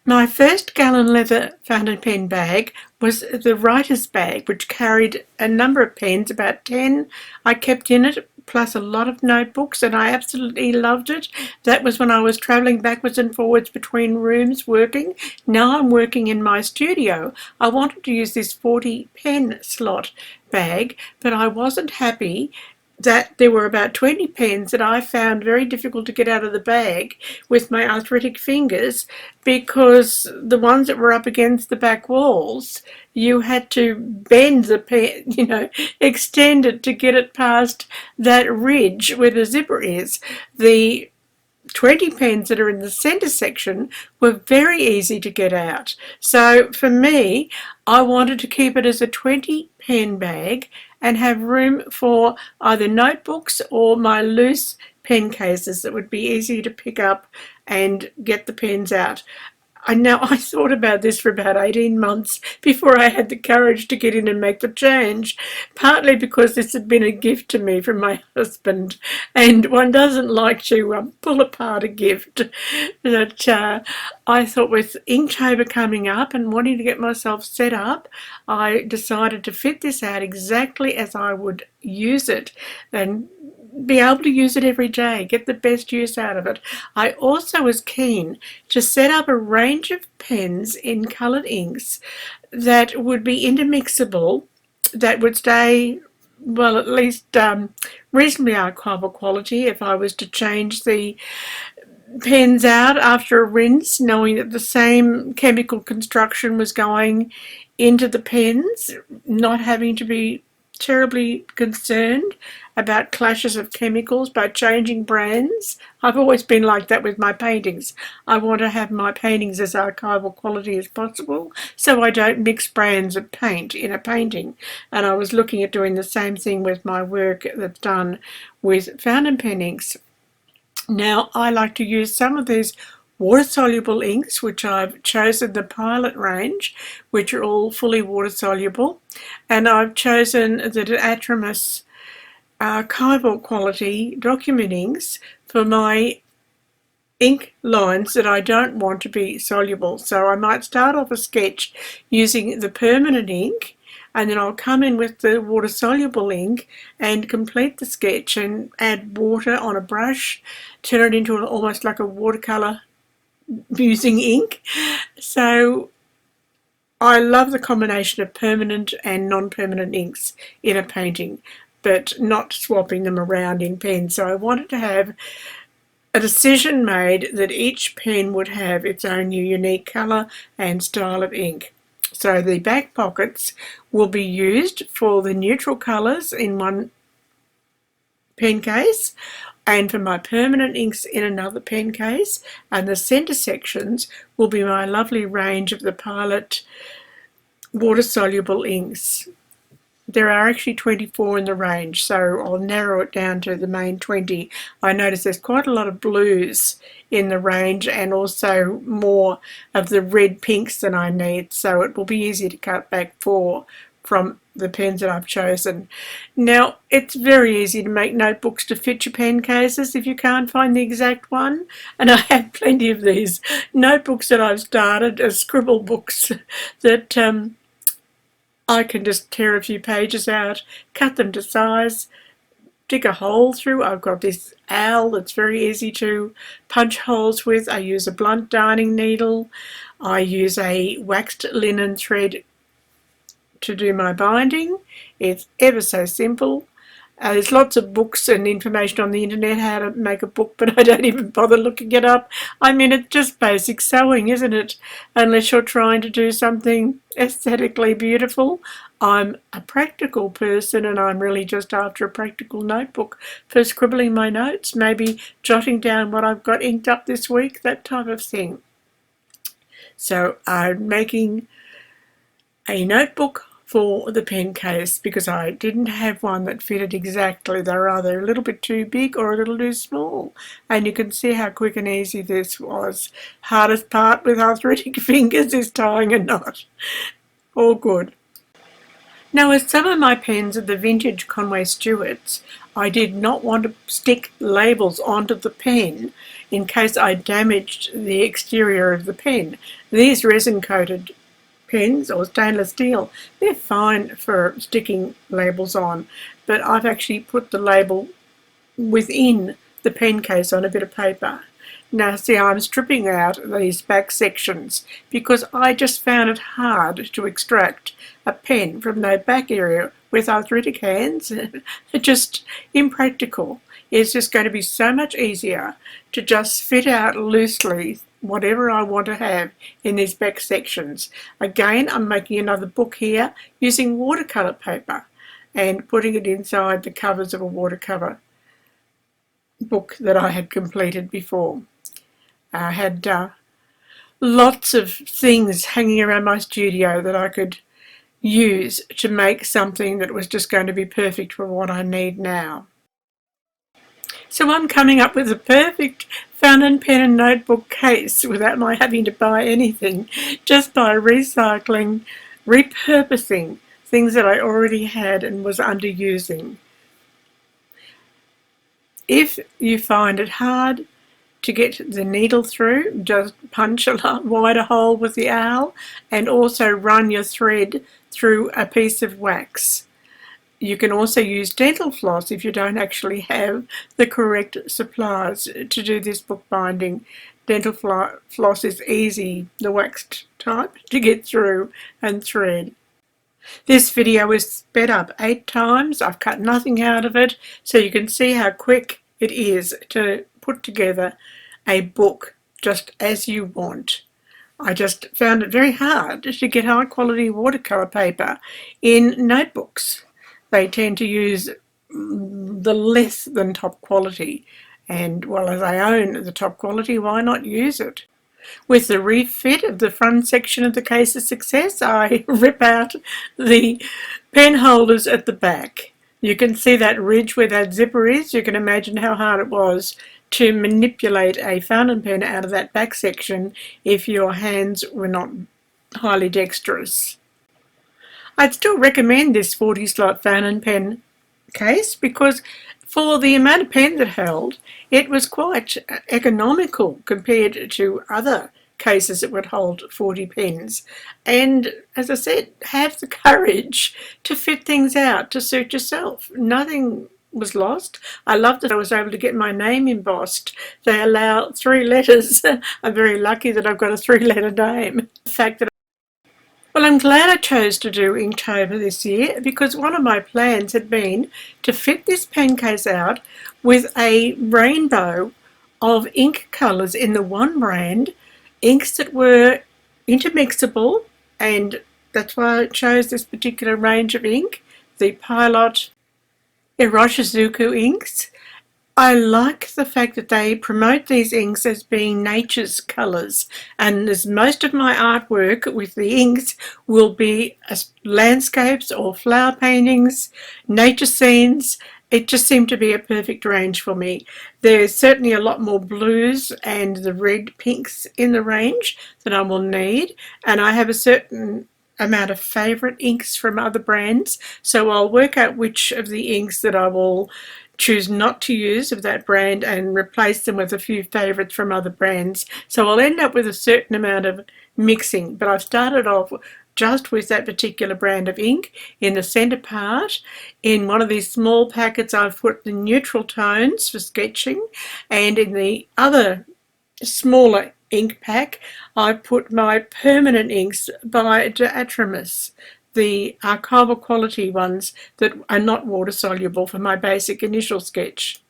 My first gallon leather fountain pen bag was the writer's bag, which carried a number of pens, about 10 I kept in it, plus a lot of notebooks, and I absolutely loved it. That was when I was travelling backwards and forwards between rooms working. Now I'm working in my studio. I wanted to use this 40 pen slot bag, but I wasn't happy that there were about 20 pens that I found very difficult to get out of the bag with my arthritic fingers, because the ones that were up against the back walls, you had to bend the pen, extend it to get it past that ridge where the zipper is. The 20 pens that are in the centre section were very easy to get out. So for me, I wanted to keep it as a 20 pen bag and have room for either notebooks or my loose pen cases that would be easy to pick up and get the pens out. I thought about this for about 18 months before I had the courage to get in and make the change, partly because this had been a gift to me from my husband, and one doesn't like to pull apart a gift. That I thought, with Inktober coming up and wanting to get myself set up, I decided to fit this out exactly as I would use it and be able to use it every day, get the best use out of it. I also was keen to set up a range of pens in coloured inks that would be intermixable, that would stay, well, at least reasonably archival quality if I was to change the pens out after a rinse, knowing that the same chemical construction was going into the pens, not having to be terribly concerned about clashes of chemicals by changing brands. I've always been like that with my paintings. I want to have my paintings as archival quality as possible, so I don't mix brands of paint in a painting. And I was looking at doing the same thing with my work that's done with fountain pen inks. Now, I like to use some of these water-soluble inks, which I've chosen the Pilot range, which are all fully water-soluble, and I've chosen the Atramus archival quality document inks for my ink lines that I don't want to be soluble. So I might start off a sketch using the permanent ink, and then I'll come in with the water-soluble ink and complete the sketch and add water on a brush, turn it into almost like a watercolour using ink. So I love the combination of permanent and non-permanent inks in a painting, but not swapping them around in pens. So I wanted to have a decision made that each pen would have its own unique colour and style of ink. So the back pockets will be used for the neutral colours in one pen case, and for my permanent inks in another pen case, and the centre sections will be my lovely range of the Pilot water-soluble inks. There are actually 24 in the range, so I'll narrow it down to the main 20. I notice there's quite a lot of blues in the range, and also more of the red pinks than I need, so it will be easy to cut back 4 from the pens that I've chosen. Now, it's very easy to make notebooks to fit your pen cases if you can't find the exact one, and I have plenty of these notebooks that I've started as scribble books that I can just tear a few pages out, cut them to size, dig a hole through. I've got this owl that's very easy to punch holes with. I use a blunt darning needle. I use a waxed linen thread to do my binding. It's ever so simple. There's lots of books and information on the internet how to make a book, but I don't even bother looking it up. I mean, it's just basic sewing, isn't it? Unless you're trying to do something aesthetically beautiful. I'm a practical person, and I'm really just after a practical notebook for scribbling my notes, maybe jotting down what I've got inked up this week, that type of thing. So I'm making a notebook for the pen case because I didn't have one that fitted exactly. They're either a little bit too big or a little too small, and you can see how quick and easy this was. Hardest part with arthritic fingers is tying a knot. All good. Now, with some of my pens are the vintage Conway Stewarts, I did not want to stick labels onto the pen in case I damaged the exterior of the pen. These resin-coated pens or stainless steel, they're fine for sticking labels on, but I've actually put the label within the pen case on a bit of paper. Now see, I'm stripping out these back sections because I just found it hard to extract a pen from the back area with arthritic hands. It's just impractical. It's just going to be so much easier to just fit out loosely whatever I want to have in these back sections. Again, I'm making another book here using watercolour paper and putting it inside the covers of a watercolour book that I had completed before. I had lots of things hanging around my studio that I could use to make something that was just going to be perfect for what I need now. So I'm coming up with a perfect fountain pen and notebook case without my having to buy anything, just by recycling, repurposing things that I already had and was underusing. If you find it hard to get the needle through, just punch a wider hole with the awl and also run your thread through a piece of wax. You can also use dental floss if you don't actually have the correct supplies to do this bookbinding. Dental floss is easy, the waxed type, to get through and thread. This video is sped up 8 times. I've cut nothing out of it, so you can see how quick it is to put together a book just as you want. I just found it very hard to get high quality watercolour paper in notebooks. They tend to use the less than top quality, and well, as I own the top quality, why not use it? With the refit of the front section of the case a success, I rip out the pen holders at the back. You can see that ridge where that zipper is. You can imagine how hard it was to manipulate a fountain pen out of that back section if your hands were not highly dexterous. I'd still recommend this 40 slot fountain pen case because for the amount of pen it held, it was quite economical compared to other cases that would hold 40 pens. And as I said, have the courage to fit things out to suit yourself. Nothing was lost. I love that I was able to get my name embossed. They allow 3 letters. I'm very lucky that I've got a 3-letter name. The fact that Well, I'm glad I chose to do Inktober this year because one of my plans had been to fit this pen case out with a rainbow of ink colours in the one brand, inks that were intermixable, and that's why I chose this particular range of ink, the Pilot Iroshizuku inks. I like the fact that they promote these inks as being nature's colours, and as most of my artwork with the inks will be landscapes or flower paintings, nature scenes. It just seemed to be a perfect range for me. There's certainly a lot more blues and the red pinks in the range that I will need, and I have a certain amount of favourite inks from other brands, so I'll work out which of the inks that I will choose not to use of that brand and replace them with a few favourites from other brands. So I'll end up with a certain amount of mixing, but I've started off just with that particular brand of ink. In the centre part, in one of these small packets, I've put the neutral tones for sketching, and in the other smaller ink pack, I've put my permanent inks by De Atramus, the archival quality ones that are not water soluble for my basic initial sketch.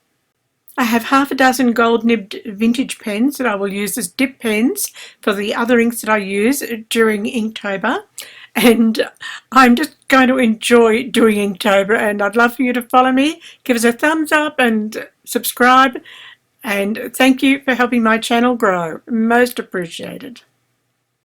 I have half a dozen gold nibbed vintage pens that I will use as dip pens for the other inks that I use during Inktober, and I'm just going to enjoy doing Inktober, and I'd love for you to follow me, give us a thumbs up and subscribe, and thank you for helping my channel grow. Most appreciated.